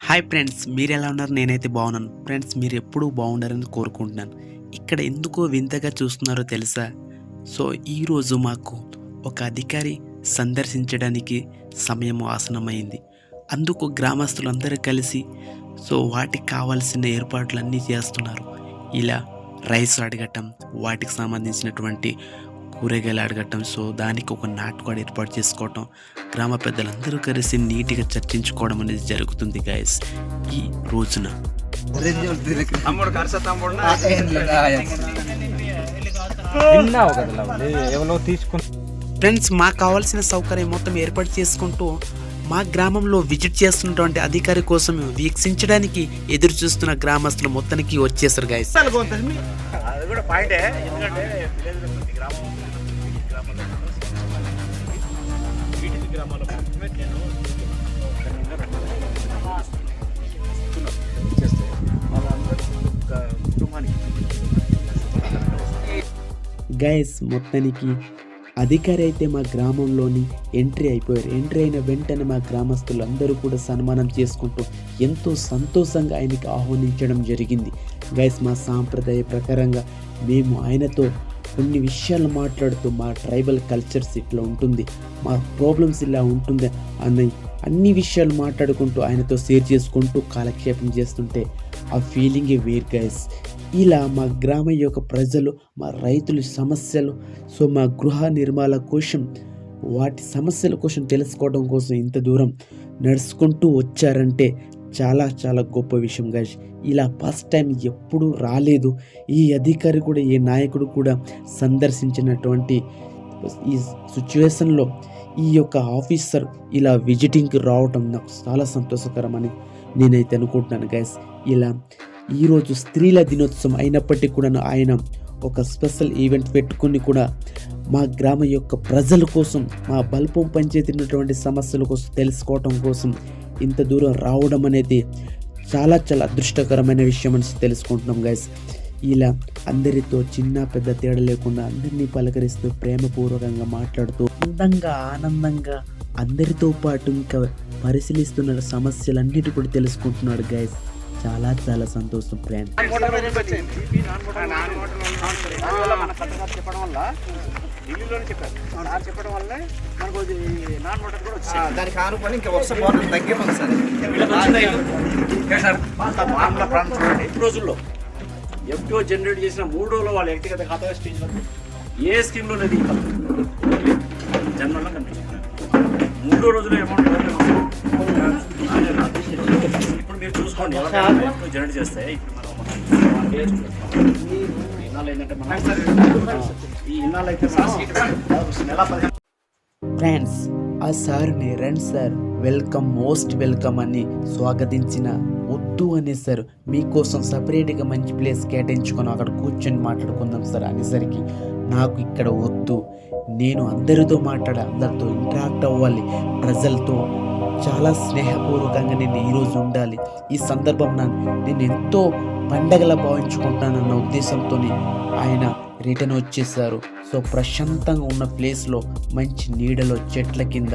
Hi friends, మీరు ఎలా ఉన్నారు? నేనైతే బాగున్నాను ఫ్రెండ్స్. మీరు ఎప్పుడూ బాగుండాలని కోరుకుంటున్నాను. ఇక్కడ ఎందుకో వింతగా చూస్తున్నారో తెలుసా? సో ఈరోజు మాకు ఒక అధికారి సందర్శించడానికి సమయం ఆసనమైంది. అందుకు గ్రామస్తులందరూ కలిసి వాటికి కావాల్సిన ఏర్పాట్లన్నీ చేస్తున్నారు. ఇలా రైస్ అడగటం, వాటికి సంబంధించినటువంటి కూరగాయలు అడగటం, దానికి ఒక నాటుకోడి ఏర్పాటు చేసుకోవటం, గ్రామ పెద్దలందరూ కలిసి నీట్గా చర్చించుకోవడం అనేది జరుగుతుంది గైస్ ఈ రోజున. ఫ్రెండ్స్, మాకు కావాల్సిన సౌకర్యం మొత్తం ఏర్పాటు చేసుకుంటూ మా గ్రామంలో విజిట్ చేస్తున్నటువంటి అధికారి కోసం వీక్షించడానికి ఎదురు చూస్తున్న గ్రామస్తులు మొత్తానికి వచ్చేసారు గైస్. గైస్, మొత్తానికి అధికారి అయితే మా గ్రామంలోని ఎంట్రీ అయిపోయారు. ఎంట్రీ అయిన వెంటనే మా గ్రామస్తులు అందరూ కూడా సన్మానం చేసుకుంటూ ఎంతో సంతోషంగా ఆయనకి ఆహ్వానించడం జరిగింది. గైస్, మా సాంప్రదాయ ప్రకారంగా మేము ఆయనతో కొన్ని విషయాలు మాట్లాడుతూ మా ట్రైబల్ కల్చర్స్ ఇట్లా ఉంటుంది, మా ప్రాబ్లమ్స్ ఇలా ఉంటుంది అన్ని విషయాలు మాట్లాడుకుంటూ ఆయనతో షేర్ చేసుకుంటూ కాలక్షేపం చేస్తుంటే ఆ ఫీలింగే వేరు గైస్. ఇలా మా గ్రామం యొక్క ప్రజలు, మా రైతుల సమస్యలు, మా గృహ నిర్మాణ కోసం, వాటి సమస్యల కోసం తెలుసుకోవడం కోసం ఇంత దూరం నడుచుకుంటూ వచ్చారంటే చాలా చాలా గొప్ప విషయం గైస్. ఇలా ఫస్ట్ టైం ఎప్పుడూ రాలేదు. ఈ అధికారి కూడా, ఏ నాయకుడు కూడా సందర్శించినటువంటి ఈ సిచ్యువేషన్లో ఈ యొక్క ఆఫీసర్ ఇలా విజిటింగ్కి రావటం నాకు చాలా సంతోషకరమని నేనైతే అనుకుంటున్నాను గైస్. ఇలా ఈరోజు స్త్రీల దినోత్సవం అయినప్పటికీ కూడా ఆయన ఒక స్పెషల్ ఈవెంట్ పెట్టుకుని కూడా మా గ్రామం యొక్క ప్రజల కోసం, మా బల్పం పంచాయతీ ఉన్నటువంటి సమస్యల కోసం తెలుసుకోవటం కోసం ఇంత దూరం రావడం అనేది చాలా చాలా అదృష్టకరమైన విషయం అని తెలుసుకుంటున్నాం గైస్. ఇలా అందరితో చిన్న పెద్ద తేడా లేకుండా అందరినీ పలకరిస్తూ ప్రేమపూర్వకంగా మాట్లాడుతూ అందంగా ఆనందంగా అందరితో పాటు ఇంకా పరిశీలిస్తున్న సమస్యలన్నిటి కూడా తెలుసుకుంటున్నాడు గైస్. చాలా చాలా సంతోషం ఫ్రెండ్. రోజుల్లో ఎఫ్టీఓ జనరేట్ చేసిన 3 రోజుల్లో వాళ్ళ వ్యక్తిగత ఖాతా స్టేజ్ ఏ స్కీమ్లో లేదు. జన్మలో కనిపించింది 3 రోజుల్లో అమౌంట్ ఇప్పుడు మీరు చూసుకోండి. జనరేట్ చేస్తే ఫ్రెండ్స్, ఆ సార్ని రండి సార్, వెల్కమ్, మోస్ట్ వెల్కమ్ అని స్వాగతించిన వద్దు అనేసారు. మీకోసం సపరేట్గా మంచి ప్లేస్ కేటాయించుకొని అక్కడ కూర్చొని మాట్లాడుకుందాం సార్ అనేసరికి నాకు ఇక్కడ వద్దు, నేను అందరితో అందరితో ఇంటరాక్ట్ అవ్వాలి, ప్రజలతో చాలా స్నేహపూర్వకంగా నేను ఈరోజు ఉండాలి, ఈ సందర్భం నేను ఎంతో పండగలా భావించుకుంటానన్న ఉద్దేశంతో ఆయన రిటర్న్ వచ్చేసారు. ప్రశాంతంగా ఉన్న ప్లేస్లో, మంచి నీడలో, చెట్ల కింద,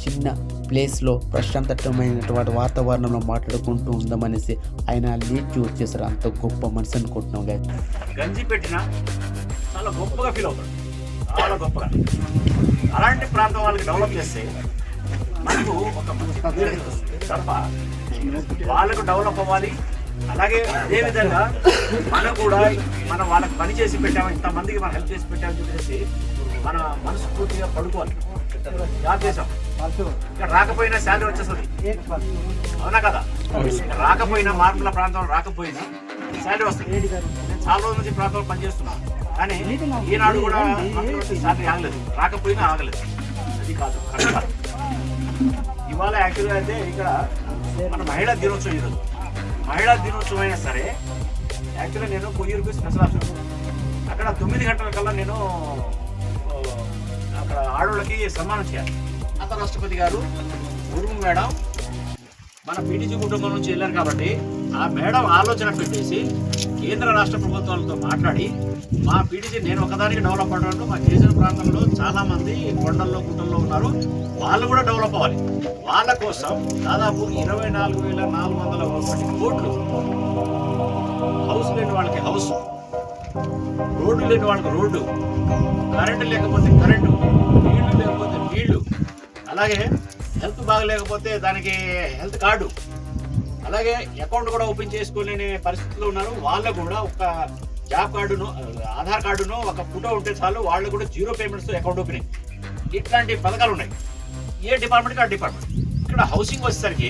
చిన్న ప్లేస్లో ప్రశాంతమైనటువంటి వాతావరణంలో మాట్లాడుకుంటూ ఉందామనేసి ఆయన లేచి వచ్చేసారు. అంత గొప్ప మనసు అనుకుంటున్నాం కదా. గంజి పెట్టినా చాలా గొప్పగా ఫీల్ అవుతాడు, చాలా గొప్పగా. అలాంటి ప్రాంతం వాళ్ళకి డెవలప్ చేస్తే మనకు ఒక తప్ప వాళ్ళకు డెవలప్ అవ్వాలి. అలాగే అదేవిధంగా మనం కూడా మనం వాళ్ళకి పని చేసి పెట్టాము, ఇంతమందికి మనం హెల్ప్ చేసి పెట్టామని చెప్పేసి మన మనస్ఫూర్తిగా పడుకోవాలి. జాబ్ చేసాం, ఇక్కడ రాకపోయినా శాలరీ వచ్చేస్తుంది, అవునా కదా? రాకపోయినా మార్పుల ప్రాంతంలో రాకపోయినా శాలరీ వస్తుంది. నేను చాలా రోజుల నుంచి ప్రాంతంలో పనిచేస్తున్నాను, కానీ ఈనాడు కూడా శాలరీ ఆగలేదు, రాకపోయినా ఆగలేదు. అది కాదు. ఇవాళ యాక్చువల్గా అయితే ఇక్కడ మన మహిళా దినోత్సవం, ఈరోజు మహిళా దినోత్సవం అయినా సరే యాక్చువల్గా నేను 1000 రూపీస్ స్పెషల్ ఆప్షన్ అక్కడ 9 గంటల కల్లా నేను అక్కడ ఆడవాళ్ళకి సన్మానం చేయాలి. అంతరాష్ట్రపతి గారు, ముర్ము మేడం మన పీటీజీ కుటుంబం నుంచి వెళ్ళారు కాబట్టి ఆ మేడం ఆలోచన పెట్టేసి కేంద్ర రాష్ట్ర ప్రభుత్వాలతో మాట్లాడి మా పీటీసీ నేను ఒకదానికి డెవలప్ అవ్వడం, మా గిరిజన ప్రాంతంలో చాలా మంది కొండల్లో గుట్టల్లో ఉన్నారు, వాళ్ళు కూడా డెవలప్ అవ్వాలి. వాళ్ళ కోసం దాదాపు 24,401 కోట్లు, హౌస్ లేని వాళ్ళకి హౌస్, రోడ్డు లేని వాళ్ళకి రోడ్డు, కరెంటు లేకపోతే కరెంటు, నీళ్లు లేకపోతే నీళ్లు, అలాగే హెల్త్ బాగలేకపోతే దానికి హెల్త్ కార్డు, అలాగే అకౌంట్ కూడా ఓపెన్ చేసుకోలేని పరిస్థితుల్లో ఉన్నారు, వాళ్ళకు కూడా ఒక జాబ్ కార్డును, ఆధార్ కార్డును, ఒక ఫోటో ఉంటే చాలు, వాళ్ళు కూడా 0 పేమెంట్స్ అకౌంట్ ఓపెనింగ్. ఇట్లాంటి పథకాలు ఉన్నాయి ఏ డిపార్ట్మెంట్కి ఆ డిపార్ట్మెంట్. ఇక్కడ హౌసింగ్ వచ్చేసరికి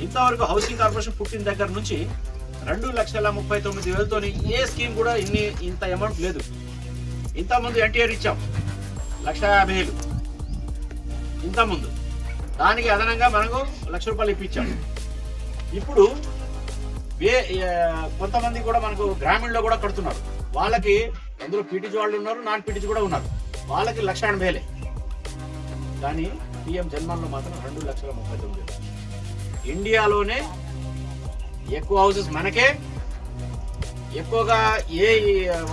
ఇంతవరకు హౌసింగ్ కార్పొరేషన్ పుట్టిన దగ్గర నుంచి 2,39,000 ఏ స్కీమ్ కూడా ఇంత అమౌంట్ లేదు. ఇంతకుముందు ఎన్టీఆర్ ఇచ్చాం 1,50,000 ఇంతకుముందు, దానికి అదనంగా మనకు ₹1,00,000 ఇప్పించాం. ఇప్పుడు కొంతమంది కూడా మనకు గ్రామీణలో కూడా కడుతున్నారు, వాళ్ళకి అందులో పీటీజీ వాళ్ళు ఉన్నారు, నాన్ పీటీజీ కూడా ఉన్నారు, వాళ్ళకి 1,80,000. కానీ పిఎం జన్మన్లో మాత్రం 2,39,000. ఇండియాలోనే ఎక్కువ హౌసెస్ మనకే, ఎక్కువగా ఏ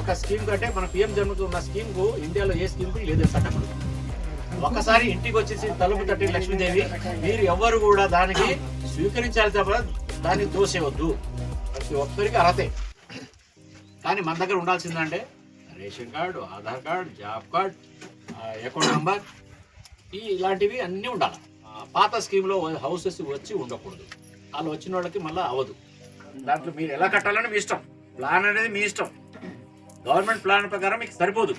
ఒక స్కీమ్ కంటే మన పిఎం జన్మకు ఉన్న స్కీమ్కు ఇండియాలో ఏ స్కీమ్కి లేదు చట్టంలో. ఒకసారి ఇంటికి వచ్చేసి తలుపు తట్టి లక్ష్మీదేవి, మీరు ఎవ్వరు కూడా దానికి స్వీకరించాలి తప్ప దాన్ని దోసేవద్దు. ప్రతి ఒక్కరికి అర్హతే. కానీ మన దగ్గర ఉండాల్సిందంటే ration card, Aadhaar card, job card, account number, ఇలాంటివి అన్నీ ఉండాలి. పాత స్కీమ్లో హౌసెస్ వచ్చి ఉండకూడదు. వాళ్ళు వచ్చిన వాళ్ళకి మళ్ళీ అవ్వదు. దాంట్లో మీరు ఎలా కట్టాలని మీ ఇష్టం, ప్లాన్ అనేది మీ ఇష్టం. గవర్నమెంట్ ప్లాన్ ప్రకారం మీకు సరిపోదు.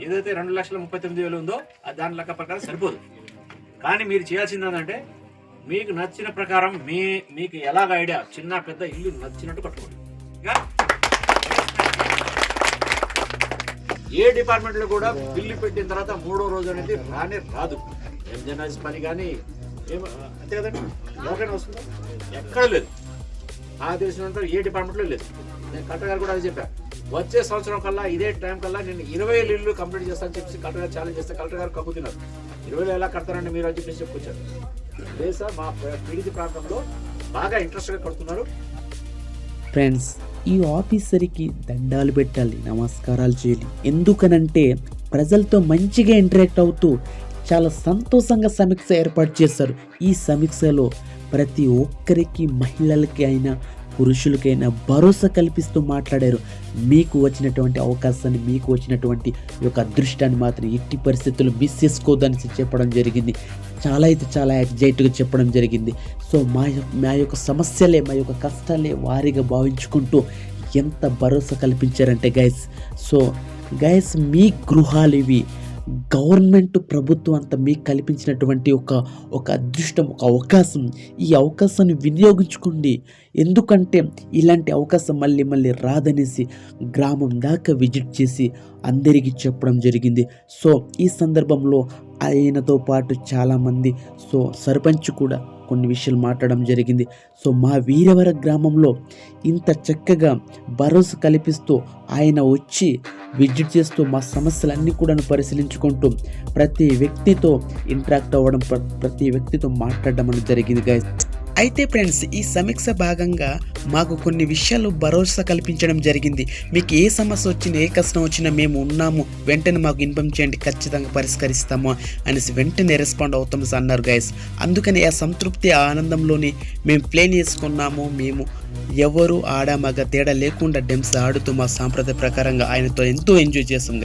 ఏదైతే 2,39,000 ఉందో దాని లెక్క ప్రకారం సరిపోదు. కానీ మీరు చేయాల్సింది ఏంటంటే మీకు నచ్చిన ప్రకారం మీకు ఎలాగ ఐడియా, చిన్న పెద్ద ఇల్లు నచ్చినట్టు కట్టుకోండి. ఏ డిపార్ట్మెంట్లో కూడా బిల్లు పెట్టిన తర్వాత 3వ రోజు అనేది రాదు. ఎంజనైజ్ పని కానీ అంతే కదండి, ఎవరికైనా వస్తుందో ఎక్కడ లేదు. నాకు తెలిసినంత ఏ డిపార్ట్మెంట్లో లేదు. నేను కలెక్టర్ గారు కూడా అది చెప్పాను, వచ్చే సంవత్సరం కల్లా ఇదే టైం కల్లా నేను 20,000 ఇల్లు కంప్లీట్ చేస్తాను చెప్పి కలెక్టర్ గారు ఛాలెంజ్ చేస్తే కలెక్టర్ గారు కక్కుతున్నారు. 20,000 ఎలా కడతారండి మీరు అని చెప్పేసి చెప్పుకొచ్చారు. లేదు సార్, మా పీడిత ప్రాంతంలో బాగా ఇంట్రెస్ట్గా కడుతున్నారు. ఫ్రెండ్స్, ఈ ఆఫీసర్కి దండాలు పెట్టాలి, నమస్కారాలు చేయాలి. ఎందుకనంటే ప్రజలతో మంచిగా ఇంటరాక్ట్ అవుతూ చాలా సంతోషంగా సమీక్ష ఏర్పాటు చేశారు. ఈ సమీక్షలో ప్రతి ఒక్కరికి, మహిళలకి అయినా పురుషులకైనా భరోసా కల్పిస్తూ మాట్లాడారు. మీకు వచ్చినటువంటి అవకాశాన్ని, మీకు వచ్చినటువంటి యొక్క అదృష్టాన్ని మాత్రం ఎట్టి పరిస్థితుల్లో మిస్ చేసుకోవద్దని చెప్పడం జరిగింది. చాలా అయితే చాలా ఎగ్జైట్గా చెప్పడం జరిగింది. సో మా యొక్క సమస్యలే, మా యొక్క కష్టాలే వారిగా భావించుకుంటూ ఎంత భరోసా కల్పించారంటే గైస్ మీ గృహాలు ఇవి, గవర్నమెంట్ ప్రభుత్వం అంతా మీకు కల్పించినటువంటి ఒక అదృష్టం, ఒక అవకాశం. ఈ అవకాశాన్ని వినియోగించుకోండి. ఎందుకంటే ఇలాంటి అవకాశం మళ్ళీ మళ్ళీ రాదనేసి గ్రామం దాకా విజిట్ చేసి అందరికీ చెప్పడం జరిగింది. సో ఈ సందర్భంలో ఆయనతో పాటు చాలామంది సర్పంచ్ కూడా కొన్ని విషయాలు మాట్లాడడం జరిగింది. సో మా వీరవర గ్రామంలో ఇంత చక్కగా భరోసా కల్పిస్తూ ఆయన వచ్చి విజిట్ చేస్తూ మా సమస్యలన్నీ కూడా పరిశీలించుకుంటూ ప్రతి వ్యక్తితో ఇంటరాక్ట్ అవ్వడం, ప్రతి వ్యక్తితో మాట్లాడడం అనేది జరిగింది గైస్. అయితే ఫ్రెండ్స్, ఈ సమీక్ష భాగంగా మాకు కొన్ని విషయాలు భరోసా కల్పించడం జరిగింది. మీకు ఏ సమస్య వచ్చినా, ఏ కష్టం వచ్చినా మేము ఉన్నాము, వెంటనే మాకు ఇన్ఫార్మ్ చేయండి, ఖచ్చితంగా పరిష్కరిస్తాము అనేసి వెంటనే రెస్పాండ్ అవుతాము అన్నారు గైస్. అందుకని ఆ సంతృప్తి, ఆ ఆనందంలోని మేము ప్లేన్ చేసుకున్నాము. మేము ఎవరు ఆడ మగ తేడా లేకుండా డెమ్స్ ఆడుతూ మా సాంప్రదాయ ప్రకారంగా ఆయనతో ఎంతో ఎంజాయ్ చేస్తాం.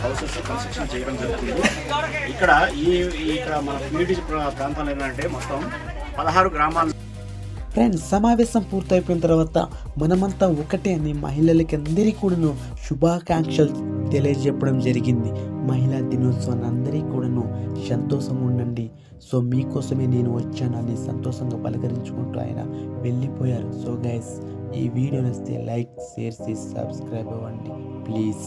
హౌసెస్ కన్స్ట్రక్షన్ చేయడం జరుగుతుంది. ఇక్కడ మన పీడిత ప్రాంతాలు ఏంటంటే మొత్తం 16 గ్రామాలు. ఫ్రెండ్స్, సమావేశం పూర్తయిపోయిన తర్వాత మనమంతా ఒకటే అని మహిళలకి అందరికీ కూడాను శుభాకాంక్షలు తెలియజెప్పడం జరిగింది. మహిళా దినోత్సవాన్ని అందరికీ కూడాను సంతోషంగా ఉండండి, సో మీకోసమే నేను వచ్చాను అని సంతోషంగా పలకరించుకుంటూ ఆయన వెళ్ళిపోయారు. సో గైస్, ఈ వీడియో నచ్చితే లైక్, షేర్ చేసి సబ్స్క్రైబ్ అవ్వండి ప్లీజ్.